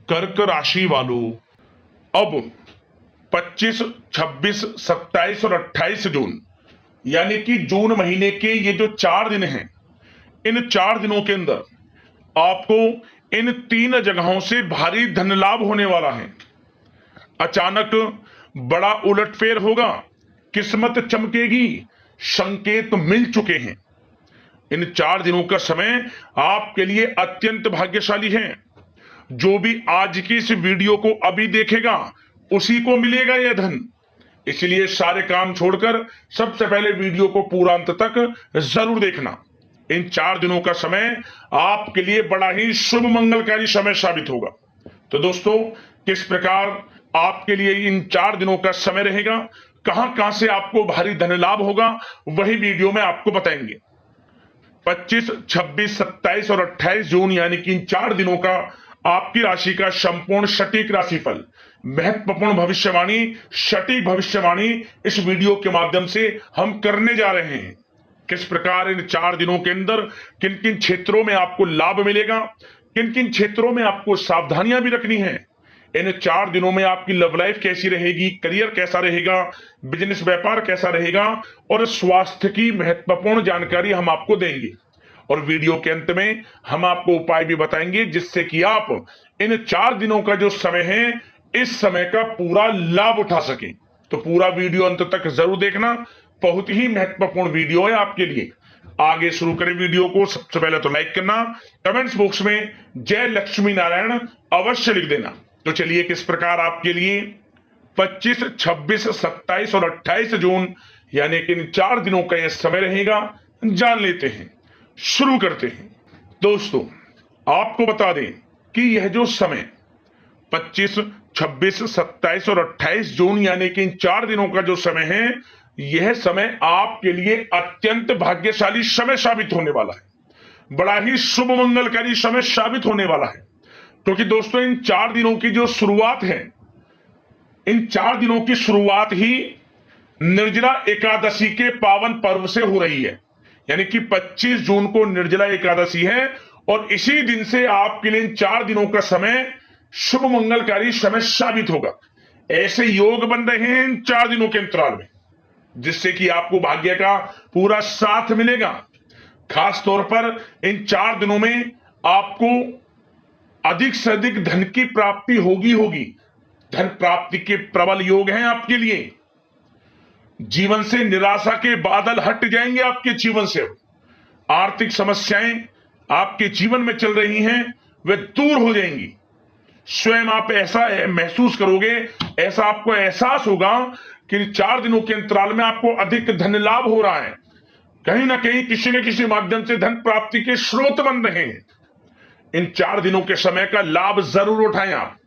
कर्क राशि वालों, अब 25, 26, 27 और 28 जून यानी कि जून महीने के ये जो 4 दिन हैं, इन 4 दिनों के अंदर आपको इन 3 जगहों से भारी धन लाभ होने वाला है। अचानक बड़ा उलटफेर होगा, किस्मत चमकेगी, संकेत मिल चुके हैं। इन 4 दिनों का समय आपके लिए अत्यंत भाग्यशाली है। जो भी आज की इस वीडियो को अभी देखेगा उसी को मिलेगा यह धन। इसलिए सारे काम छोड़कर सबसे पहले वीडियो को पूरा अंत तक जरूर देखना। इन 4 दिनों का समय आपके लिए बड़ा ही शुभ मंगलकारी समय साबित होगा। तो दोस्तों, किस प्रकार आपके लिए इन 4 दिनों का समय रहेगा, कहां कहां से आपको भारी धन लाभ होगा, वही वीडियो में आपको बताएंगे। 25, 26, 27 और 28 जून यानी कि इन 4 दिनों का आपकी राशि का संपूर्ण सटीक राशिफल, महत्वपूर्ण भविष्यवाणी, सटीक भविष्यवाणी इस वीडियो के माध्यम से हम करने जा रहे हैं। किस प्रकार इन 4 दिनों के अंदर किन किन क्षेत्रों में आपको लाभ मिलेगा, किन किन क्षेत्रों में आपको सावधानियां भी रखनी है। इन 4 दिनों में आपकी लव लाइफ कैसी रहेगी, करियर कैसा रहेगा, बिजनेस व्यापार कैसा रहेगा और स्वास्थ्य की महत्वपूर्ण जानकारी हम आपको देंगे। और वीडियो के अंत में हम आपको उपाय भी बताएंगे जिससे कि आप इन 4 दिनों का जो समय है, इस समय का पूरा लाभ उठा सके। तो पूरा वीडियो अंत तक जरूर देखना, बहुत ही महत्वपूर्ण वीडियो है आपके लिए। आगे शुरू करें वीडियो को। सबसे पहले तो लाइक करना, कमेंट्स बॉक्स में जय लक्ष्मी नारायण अवश्य लिख देना। तो चलिए, किस प्रकार आपके लिए 25, 26, 27 और 28 जून यानी कि इन 4 दिनों का यह समय रहेगा, जान लेते हैं। शुरू करते हैं। दोस्तों, आपको बता दें कि यह जो समय 25, 26, 27 और 28 जून यानी कि इन 4 दिनों का जो समय है, यह समय आपके लिए अत्यंत भाग्यशाली समय साबित होने वाला है। बड़ा ही शुभ मंगलकारी समय साबित होने वाला है। क्योंकि दोस्तों, इन 4 दिनों की जो शुरुआत है, इन 4 दिनों की शुरुआत ही निर्जला एकादशी के पावन पर्व से हो रही है। यानी कि 25 जून को निर्जला एकादशी है और इसी दिन से आपके लिए इन 4 दिनों का समय शुभ मंगलकारी समय साबित होगा। ऐसे योग बन रहे हैं इन 4 दिनों के अंतराल में, जिससे कि आपको भाग्य का पूरा साथ मिलेगा। खास तौर पर इन 4 दिनों में आपको अधिक से अधिक धन की प्राप्ति होगी। धन प्राप्ति के प्रबल योग हैं आपके लिए। जीवन से निराशा के बादल हट जाएंगे आपके जीवन से। आर्थिक समस्याएं आपके जीवन में चल रही हैं, वे दूर हो जाएंगी। स्वयं आप ऐसा महसूस करोगे, ऐसा आपको एहसास होगा कि 4 दिनों के अंतराल में आपको अधिक धन लाभ हो रहा है। कहीं ना कहीं किसी न किसी माध्यम से धन प्राप्ति के स्रोत बन रहे हैं। इन 4 दिनों के समय का लाभ जरूर उठाएं आप।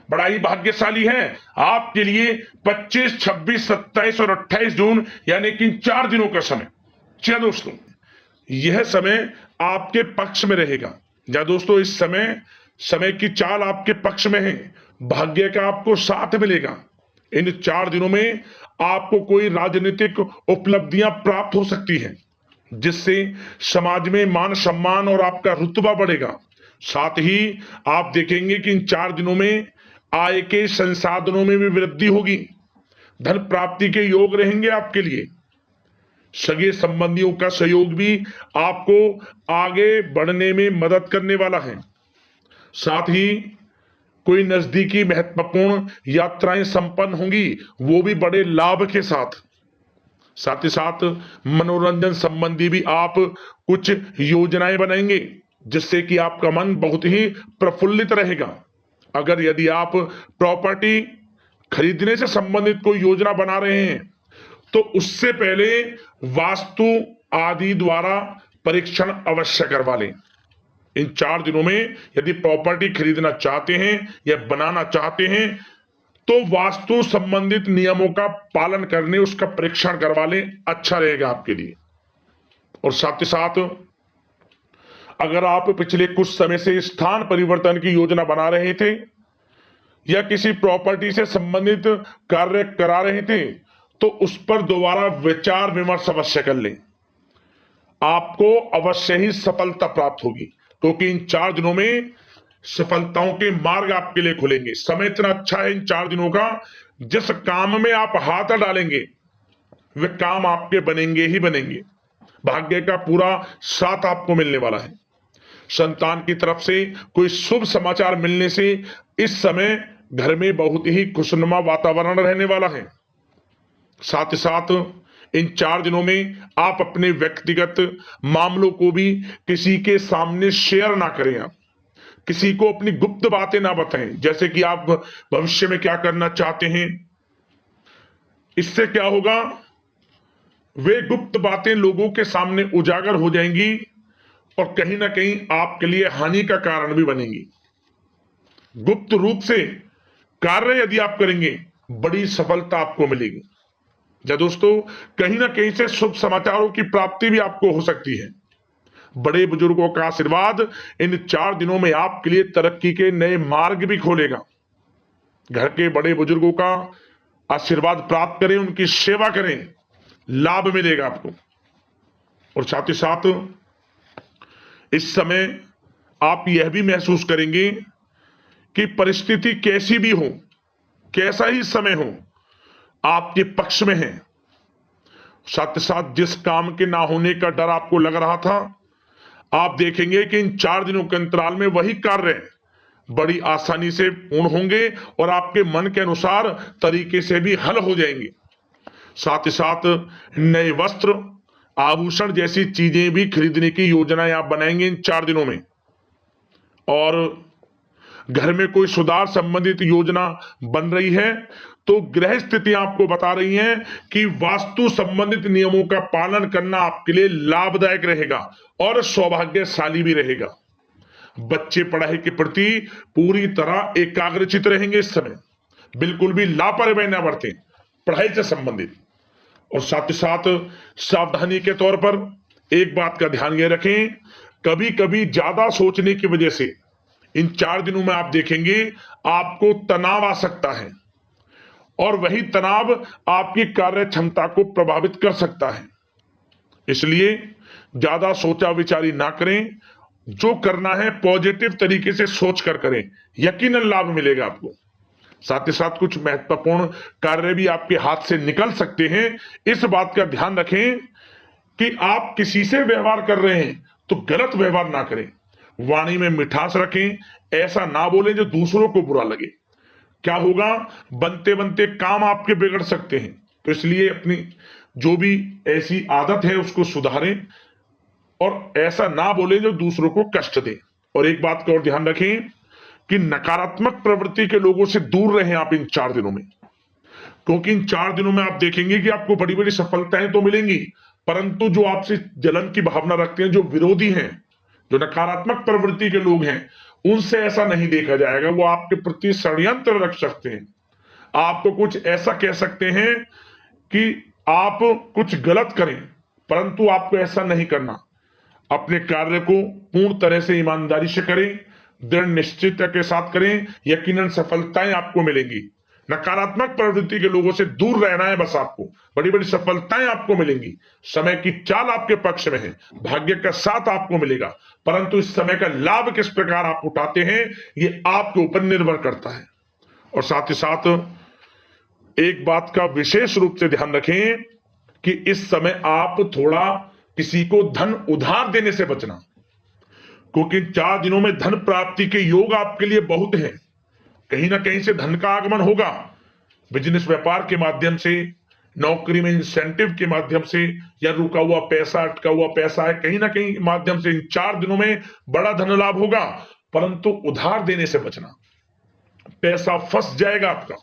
बड़ा ही भाग्यशाली है आपके लिए 25, 26, 27 और 28 जून यानी कि 4 दिनों का समय। क्या दोस्तों, यह समय आपके पक्ष में रहेगा। या दोस्तों, इस समय की चाल आपके पक्ष में है। भाग्य का आपको साथ मिलेगा। इन 4 दिनों में आपको कोई राजनीतिक उपलब्धियां प्राप्त हो सकती हैं, जिससे समाज में मान सम्मान और आपका रुतबा बढ़ेगा। साथ ही आप देखेंगे कि इन 4 दिनों में आय के संसाधनों में भी वृद्धि होगी। धन प्राप्ति के योग रहेंगे आपके लिए। सगे संबंधियों का सहयोग भी आपको आगे बढ़ने में मदद करने वाला है। साथ ही कोई नजदीकी महत्वपूर्ण यात्राएं संपन्न होंगी, वो भी बड़े लाभ के साथ। साथ ही साथ मनोरंजन संबंधी भी आप कुछ योजनाएं बनाएंगे, जिससे कि आपका मन बहुत ही प्रफुल्लित रहेगा। अगर यदि आप प्रॉपर्टी खरीदने से संबंधित कोई योजना बना रहे हैं, तो उससे पहले वास्तु आदि द्वारा परीक्षण अवश्य करवा लें। इन 4 दिनों में यदि प्रॉपर्टी खरीदना चाहते हैं या बनाना चाहते हैं, तो वास्तु संबंधित नियमों का पालन करने उसका परीक्षण करवा लें, अच्छा रहेगा आपके लिए। और साथ ही साथ अगर आप पिछले कुछ समय से स्थान परिवर्तन की योजना बना रहे थे या किसी प्रॉपर्टी से संबंधित कार्य करा रहे थे, तो उस पर दोबारा विचार विमर्श अवश्य कर लें। आपको अवश्य ही सफलता प्राप्त होगी, क्योंकि इन 4 दिनों में सफलताओं के मार्ग आपके लिए खुलेंगे। समय इतना अच्छा है इन 4 दिनों का, जिस काम में आप हाथ डालेंगे वे काम आपके बनेंगे ही बनेंगे। भाग्य का पूरा साथ आपको मिलने वाला है। संतान की तरफ से कोई शुभ समाचार मिलने से इस समय घर में बहुत ही खुशनुमा वातावरण रहने वाला है। साथ ही साथ इन 4 दिनों में आप अपने व्यक्तिगत मामलों को भी किसी के सामने शेयर ना करें। आप किसी को अपनी गुप्त बातें ना बताएं, जैसे कि आप भविष्य में क्या करना चाहते हैं। इससे क्या होगा, वे गुप्त बातें लोगों के सामने उजागर हो जाएंगी और कहीं ना कहीं आपके लिए हानि का कारण भी बनेंगी। गुप्त रूप से कार्य यदि आप करेंगे बड़ी सफलता आपको मिलेगी। या दोस्तों, कहीं ना कहीं से शुभ समाचारों की प्राप्ति भी आपको हो सकती है। बड़े बुजुर्गों का आशीर्वाद इन 4 दिनों में आपके लिए तरक्की के नए मार्ग भी खोलेगा। घर के बड़े बुजुर्गों का आशीर्वाद प्राप्त करें, उनकी सेवा करें, लाभ मिलेगा आपको। और साथ ही साथ इस समय आप यह भी महसूस करेंगे कि परिस्थिति कैसी भी हो, कैसा ही समय हो, आपके पक्ष में है। साथ ही साथ जिस काम के ना होने का डर आपको लग रहा था, आप देखेंगे कि इन 4 दिनों के अंतराल में वही कार्य बड़ी आसानी से पूर्ण होंगे और आपके मन के अनुसार तरीके से भी हल हो जाएंगे। साथ ही साथ नए वस्त्र, आभूषण जैसी चीजें भी खरीदने की योजनाएं आप बनाएंगे इन 4 दिनों में। और घर में कोई सुधार संबंधित योजना बन रही है तो ग्रह स्थितियां आपको बता रही हैं कि वास्तु संबंधित नियमों का पालन करना आपके लिए लाभदायक रहेगा और सौभाग्यशाली भी रहेगा। बच्चे पढ़ाई के प्रति पूरी तरह एकाग्रचित रहेंगे इस समय, बिल्कुल भी लापरवाही न बरतें पढ़ाई से संबंधित। और साथ ही साथ सावधानी के तौर पर एक बात का ध्यान ये रखें, कभी कभी ज्यादा सोचने की वजह से इन 4 दिनों में आप देखेंगे आपको तनाव आ सकता है और वही तनाव आपकी कार्य क्षमता को प्रभावित कर सकता है। इसलिए ज्यादा सोचा विचारी ना करें, जो करना है पॉजिटिव तरीके से सोच कर करें, यकीनन लाभ मिलेगा आपको। साथ ही साथ कुछ महत्वपूर्ण कार्य भी आपके हाथ से निकल सकते हैं। इस बात का ध्यान रखें कि आप किसी से व्यवहार कर रहे हैं तो गलत व्यवहार ना करें, वाणी में मिठास रखें, ऐसा ना बोलें जो दूसरों को बुरा लगे। क्या होगा, बनते बनते काम आपके बिगड़ सकते हैं। तो इसलिए अपनी जो भी ऐसी आदत है उसको सुधारें और ऐसा ना बोलें जो दूसरों को कष्ट दे। और एक बात का और ध्यान रखें कि नकारात्मक प्रवृत्ति के लोगों से दूर रहें आप इन 4 दिनों में, क्योंकि इन 4 दिनों में आप देखेंगे कि आपको बड़ी बड़ी सफलताएं तो मिलेंगी, परंतु जो आपसे जलन की भावना रखते हैं, जो विरोधी हैं, जो नकारात्मक प्रवृत्ति के लोग हैं, उनसे ऐसा नहीं देखा जाएगा। वो आपके प्रति षड्यंत्र रख सकते हैं, आपको कुछ ऐसा कह सकते हैं कि आप कुछ गलत करें, परंतु आपको ऐसा नहीं करना। अपने कार्य को पूर्ण तरह से ईमानदारी से करें, दृढ़ निश्चितता के साथ करें, यकीनन सफलताएं आपको मिलेंगी। नकारात्मक प्रवृत्ति के लोगों से दूर रहना है बस, आपको बड़ी बड़ी सफलताएं आपको मिलेंगी। समय की चाल आपके पक्ष में है, भाग्य का साथ आपको मिलेगा, परंतु इस समय का लाभ किस प्रकार आप उठाते हैं ये आपके ऊपर निर्भर करता है। और साथ ही साथ एक बात का विशेष रूप से ध्यान रखें कि इस समय आप थोड़ा किसी को धन उधार देने से बचना, क्योंकि 4 दिनों में धन प्राप्ति के योग आपके लिए बहुत हैं। कहीं ना कहीं से धन का आगमन होगा, बिजनेस व्यापार के माध्यम से, नौकरी में इंसेंटिव के माध्यम से, या रुका हुआ पैसा, अटका हुआ पैसा है, कहीं ना कहीं माध्यम से इन 4 दिनों में बड़ा धन लाभ होगा। परंतु उधार देने से बचना, पैसा फंस जाएगा आपका।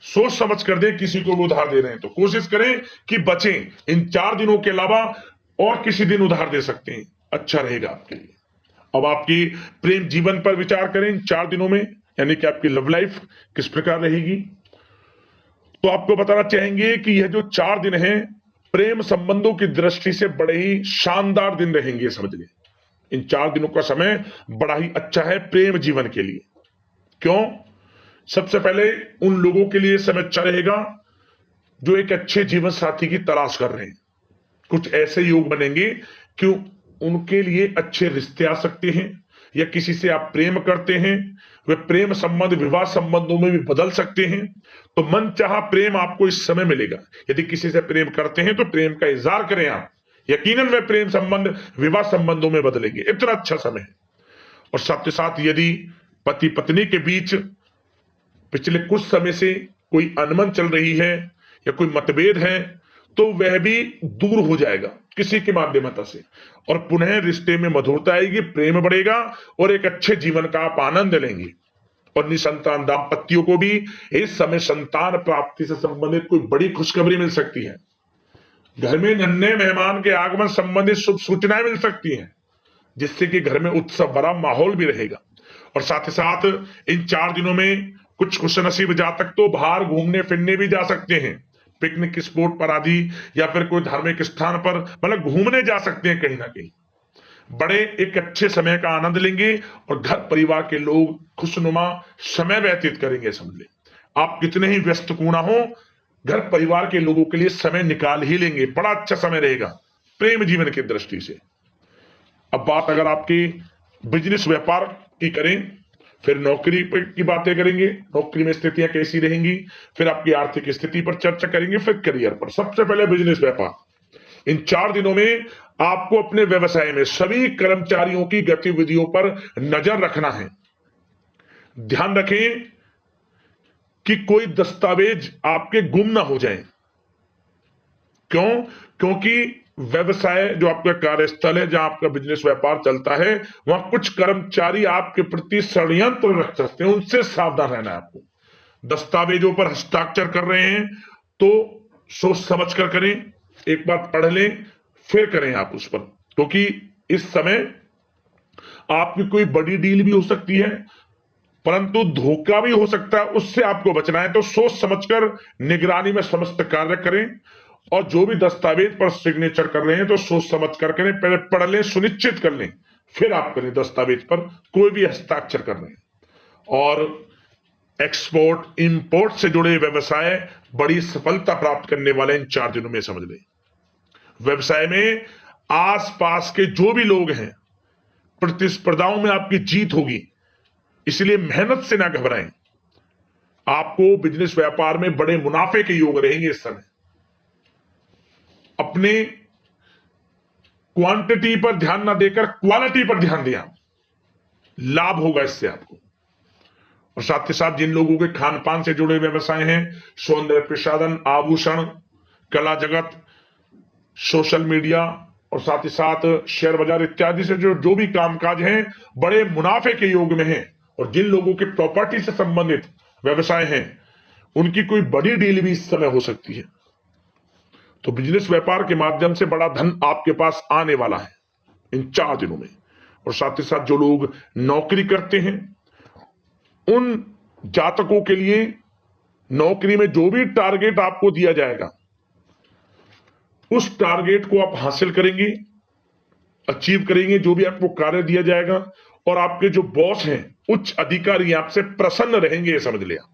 सोच समझ कर दें, किसी को भी उधार दे रहे हैं तो कोशिश करें कि बचें। इन 4 दिनों के अलावा और किसी दिन उधार दे सकते हैं, अच्छा रहेगा आपके लिए। अब आपकी प्रेम जीवन पर विचार करें इन 4 दिनों में, यानी कि आपकी लव लाइफ किस प्रकार रहेगी। तो आपको बताना चाहेंगे कि यह जो 4 दिन हैं प्रेम संबंधों की दृष्टि से बड़े ही शानदार दिन रहेंगे, समझिए। इन 4 दिनों का समय बड़ा ही अच्छा है प्रेम जीवन के लिए। क्यों? सबसे पहले उन लोगों के लिए समय अच्छा रहेगा जो एक अच्छे जीवन साथी की तलाश कर रहे हैं। कुछ ऐसे योग बनेंगे कि उनके लिए अच्छे रिश्ते आ सकते हैं, या किसी से आप प्रेम करते हैं, वे प्रेम संबंध विवाह संबंधों में भी बदल सकते हैं। तो मन चाहा प्रेम आपको इस समय मिलेगा। यदि किसी से प्रेम करते हैं तो प्रेम का इजहार करें आप, यकीनन वे प्रेम संबंध विवाह संबंधों में बदलेंगे। इतना अच्छा समय है। और साथ ही साथ यदि पति पत्नी के बीच पिछले कुछ समय से कोई अनबन चल रही है या कोई मतभेद है, तो वह भी दूर हो जाएगा किसी के माध्यमता से, और पुनः रिश्ते में मधुरता आएगी, प्रेम बढ़ेगा और एक अच्छे जीवन का आप आनंद लेंगे। और निसंतान दाम्पत्यों को भी इस समय संतान प्राप्ति से संबंधित कोई बड़ी खुशखबरी मिल सकती है। घर में नन्हे मेहमान के आगमन संबंधित शुभ सूचनाएं मिल सकती हैं, जिससे कि घर में उत्सव भरा माहौल भी रहेगा। और साथ ही साथ इन 4 दिनों में कुछ खुशनसीब जातक तो बाहर घूमने फिरने भी जा सकते हैं, पिकनिक स्पॉट पर आदि, या फिर कोई धार्मिक स्थान पर मतलब घूमने जा सकते हैं कहीं ना कहीं। बड़े एक अच्छे समय का आनंद लेंगे और घर परिवार के लोग खुशनुमा समय व्यतीत करेंगे। समझ ले, आप कितने ही व्यस्त क्यों ना हो, घर परिवार के लोगों के लिए समय निकाल ही लेंगे। बड़ा अच्छा समय रहेगा प्रेम जीवन की दृष्टि से। अब बात अगर आपकी बिजनेस व्यापार की करें, फिर नौकरी की बातें करेंगे, नौकरी में स्थितियां कैसी रहेंगी, फिर आपकी आर्थिक स्थिति पर चर्चा करेंगे, फिर करियर पर। सबसे पहले बिजनेस व्यापार। इन 4 दिनों में आपको अपने व्यवसाय में सभी कर्मचारियों की गतिविधियों पर नजर रखना है। ध्यान रखें कि कोई दस्तावेज आपके गुम ना हो जाएं। क्यों? क्योंकि व्यवसाय जो आपका कार्यस्थल है, जहां आपका बिजनेस व्यापार चलता है, वहां कुछ कर्मचारी आपके प्रति षड्यंत्र रख सकते हैं, उनसे सावधान रहना है आपको। दस्तावेजों पर हस्ताक्षर कर रहे हैं तो सोच समझ कर करें, एक बार पढ़ लें फिर करें आप उस पर, क्योंकि इस समय आपकी कोई बड़ी डील भी हो सकती है, परंतु धोखा भी हो सकता है, उससे आपको बचना है। तो सोच समझकर निगरानी में समस्त कार्य करें, और जो भी दस्तावेज पर सिग्नेचर कर रहे हैं तो सोच समझ कर करें, पहले पढ़ लें, सुनिश्चित कर लें, फिर आप करें दस्तावेज पर कोई भी हस्ताक्षर कर रहे हैं। और एक्सपोर्ट इंपोर्ट से जुड़े व्यवसाय बड़ी सफलता प्राप्त करने वाले इन 4 दिनों में। समझ लें, व्यवसाय में आसपास के जो भी लोग हैं, प्रतिस्पर्धाओं में आपकी जीत होगी, इसलिए मेहनत से ना घबराएं। आपको बिजनेस व्यापार में बड़े मुनाफे के योग रहेंगे इस समय। अपने क्वांटिटी पर ध्यान ना देकर क्वालिटी पर ध्यान दिया, लाभ होगा इससे आपको। और साथ ही साथ जिन लोगों के खान पान से जुड़े व्यवसाय हैं, सौंदर्य प्रसाधन, आभूषण, कला जगत, सोशल मीडिया और साथ ही साथ शेयर बाजार इत्यादि से जो भी कामकाज हैं, बड़े मुनाफे के योग में हैं। और जिन लोगों के प्रॉपर्टी से संबंधित व्यवसाय हैं, उनकी कोई बड़ी डील भी इस समय हो सकती है। तो बिजनेस व्यापार के माध्यम से बड़ा धन आपके पास आने वाला है इन 4 दिनों में। और साथ ही साथ जो लोग नौकरी करते हैं, उन जातकों के लिए नौकरी में जो भी टारगेट आपको दिया जाएगा, उस टारगेट को आप हासिल करेंगे, अचीव करेंगे, जो भी आपको कार्य दिया जाएगा। और आपके जो बॉस हैं, उच्च अधिकारी आपसे प्रसन्न रहेंगे, ये समझ लिया।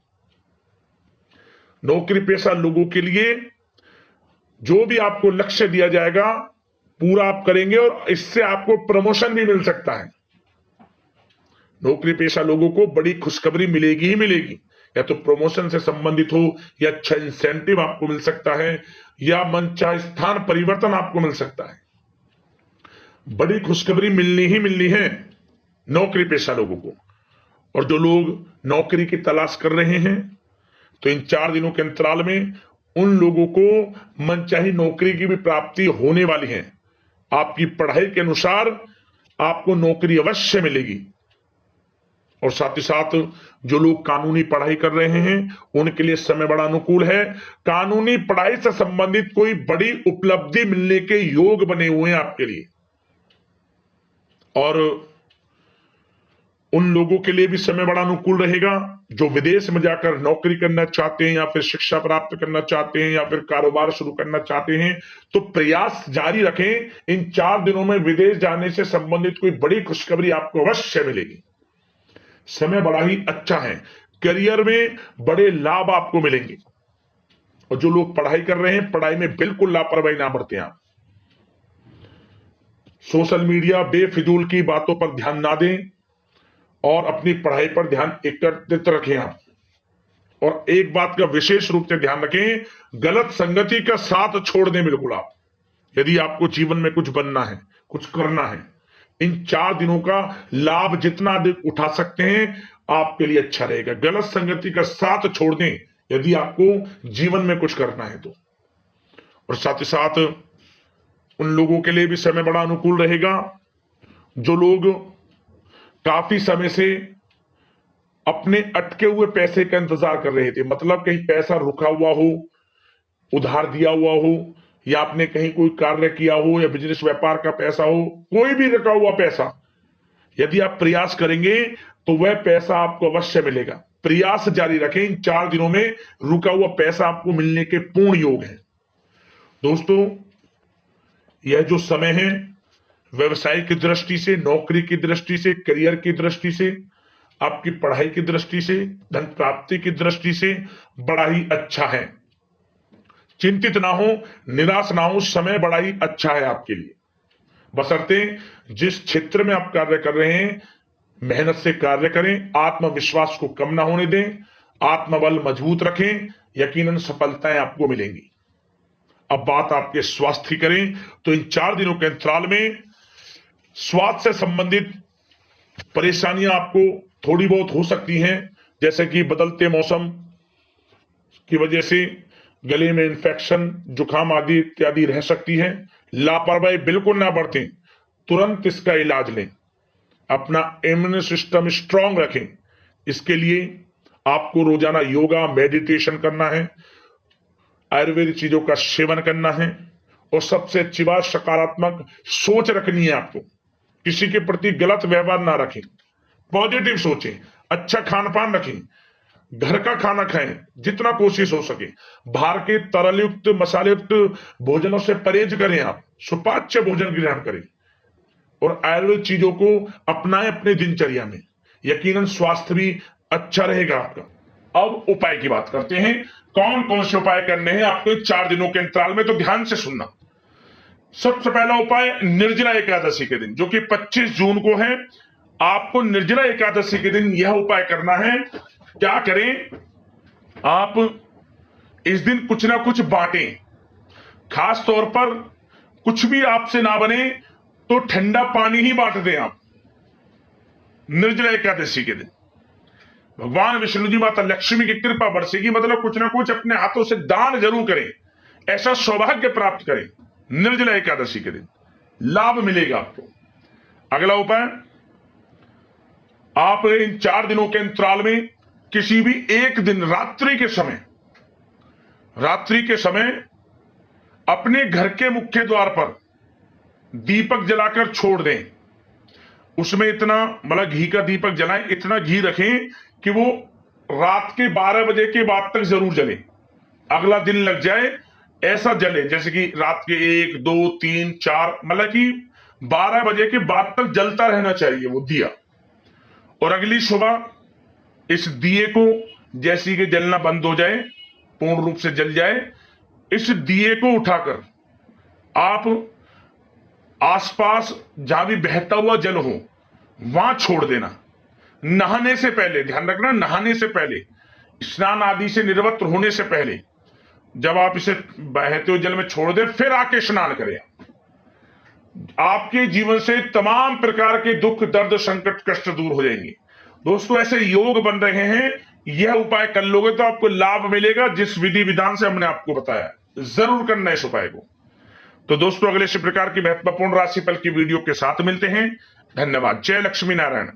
नौकरी पेशा लोगों के लिए जो भी आपको लक्ष्य दिया जाएगा, पूरा आप करेंगे और इससे आपको प्रमोशन भी मिल सकता है। नौकरी पेशा लोगों को बड़ी खुशखबरी मिलेगी ही मिलेगी, या तो प्रमोशन से संबंधित हो, या अच्छा इंसेंटिव आपको मिल सकता है, या मनचाहे स्थान परिवर्तन आपको मिल सकता है। बड़ी खुशखबरी मिलनी ही मिलनी है नौकरी पेशा लोगों को। और जो लोग नौकरी की तलाश कर रहे हैं, तो इन 4 दिनों के अंतराल में उन लोगों को मनचाही नौकरी की भी प्राप्ति होने वाली है। आपकी पढ़ाई के अनुसार आपको नौकरी अवश्य मिलेगी। और साथ ही साथ जो लोग कानूनी पढ़ाई कर रहे हैं, उनके लिए समय बड़ा अनुकूल है। कानूनी पढ़ाई से संबंधित कोई बड़ी उपलब्धि मिलने के योग बने हुए हैं आपके लिए। और उन लोगों के लिए भी समय बड़ा अनुकूल रहेगा जो विदेश में जाकर नौकरी करना चाहते हैं, या फिर शिक्षा प्राप्त करना चाहते हैं, या फिर कारोबार शुरू करना चाहते हैं। तो प्रयास जारी रखें। इन 4 दिनों में विदेश जाने से संबंधित कोई बड़ी खुशखबरी आपको अवश्य मिलेगी। समय बड़ा ही अच्छा है, करियर में बड़े लाभ आपको मिलेंगे। और जो लोग पढ़ाई कर रहे हैं, पढ़ाई में बिल्कुल लापरवाही ना बरतें आप। सोशल मीडिया बेफिजूल की बातों पर ध्यान ना दें, और अपनी पढ़ाई पर ध्यान एकत्रित रखें आप। और एक बात का विशेष रूप से ध्यान रखें, गलत संगति का साथ छोड़ दें बिल्कुल आप। यदि आपको जीवन में कुछ बनना है, कुछ करना है, इन 4 दिनों का लाभ जितना अधिक उठा सकते हैं आपके लिए अच्छा रहेगा। गलत संगति का साथ छोड़ दें यदि आपको जीवन में कुछ करना है तो। और साथ ही साथ उन लोगों के लिए भी समय बड़ा अनुकूल रहेगा जो लोग काफी समय से अपने अटके हुए पैसे का इंतजार कर रहे थे, मतलब कहीं पैसा रुका हुआ हो, उधार दिया हुआ हो, या आपने कहीं कोई कार्य किया हो, या बिजनेस व्यापार का पैसा हो, कोई भी रुका हुआ पैसा, यदि आप प्रयास करेंगे तो वह पैसा आपको अवश्य मिलेगा। प्रयास जारी रखें, इन 4 दिनों में रुका हुआ पैसा आपको मिलने के पूर्ण योग है। दोस्तों, यह जो समय है व्यवसाय की दृष्टि से, नौकरी की दृष्टि से, करियर की दृष्टि से, आपकी पढ़ाई की दृष्टि से, धन प्राप्ति की दृष्टि से बड़ा ही अच्छा है। चिंतित ना हो, निराश ना हो, समय बड़ा ही अच्छा है आपके लिए। बशर्ते जिस क्षेत्र में आप कार्य कर रहे हैं मेहनत से कार्य करें, आत्मविश्वास को कम ना होने दें, आत्मबल मजबूत रखें, यकीनन सफलताएं आपको मिलेंगी। अब बात आपके स्वास्थ्य की करें तो इन 4 दिनों के अंतराल में स्वास्थ्य से संबंधित परेशानियां आपको थोड़ी बहुत हो सकती हैं, जैसे कि बदलते मौसम की वजह से गले में इंफेक्शन, जुकाम आदि इत्यादि रह सकती है। लापरवाही बिल्कुल ना बरतें, तुरंत इसका इलाज लें, अपना इम्यून सिस्टम स्ट्रांग रखें। इसके लिए आपको रोजाना योगा, मेडिटेशन करना है, आयुर्वेदिक चीजों का सेवन करना है, और सबसे अच्छी बात सकारात्मक सोच रखनी है आपको। किसी के प्रति गलत व्यवहार ना रखें, पॉजिटिव सोचें, अच्छा खान पान रखें, घर का खाना खाएं जितना कोशिश हो सके, बाहर के तरल युक्त मसाले युक्त भोजनों से परहेज करें, आप सुपाच्य भोजन ग्रहण करें और आयुर्वेदिक चीजों को अपनाएं अपने दिनचर्या में, यकीनन स्वास्थ्य भी अच्छा रहेगा आपका। अब उपाय की बात करते हैं, कौन कौन से उपाय करने हैं आपको 4 दिनों के अंतराल में, तो ध्यान से सुनना। सबसे पहला उपाय निर्जला एकादशी के दिन, जो कि 25 जून को है, आपको निर्जला एकादशी के दिन यह उपाय करना है। क्या करें, आप इस दिन कुछ ना कुछ बांटें, खास तौर पर कुछ भी आपसे ना बने तो ठंडा पानी ही बांट दें आप निर्जला एकादशी के दिन। भगवान विष्णु जी, माता लक्ष्मी की कृपा बरसेगी, मतलब कुछ ना कुछ अपने हाथों से दान जरूर करें, ऐसा सौभाग्य प्राप्त करें निर्जला एकादशी के दिन, लाभ मिलेगा आपको। अगला उपाय, आप इन 4 दिनों के अंतराल में किसी भी एक दिन रात्रि के समय अपने घर के मुख्य द्वार पर दीपक जलाकर छोड़ दें। उसमें इतना, मतलब घी का दीपक जलाएं, इतना घी रखें कि वो रात के 12 बजे के बाद तक जरूर जले, अगला दिन लग जाए ऐसा जले, जैसे कि रात के 1, 2, 3, 4, मतलब कि 12 बजे के बाद तक जलता रहना चाहिए वो दिया। और अगली सुबह इस दिए को जैसे कि जलना बंद हो जाए, पूर्ण रूप से जल जाए, इस दिए को उठाकर आप आसपास जहां भी बहता हुआ जल हो वहां छोड़ देना। नहाने से पहले, ध्यान रखना, नहाने से पहले, स्नान आदि से निवृत्त होने से पहले, जब आप इसे बहते हुए जल में छोड़ दें फिर आके स्नान करें। आपके जीवन से तमाम प्रकार के दुख, दर्द, संकट, कष्ट दूर हो जाएंगे। दोस्तों, ऐसे योग बन रहे हैं, यह उपाय कर लोगे तो आपको लाभ मिलेगा, जिस विधि विधान से हमने आपको बताया। जरूर करना इस उपाय को। तो दोस्तों, अगले इसी प्रकार की महत्वपूर्ण राशिफल की वीडियो के साथ मिलते हैं। धन्यवाद। जय लक्ष्मी नारायण।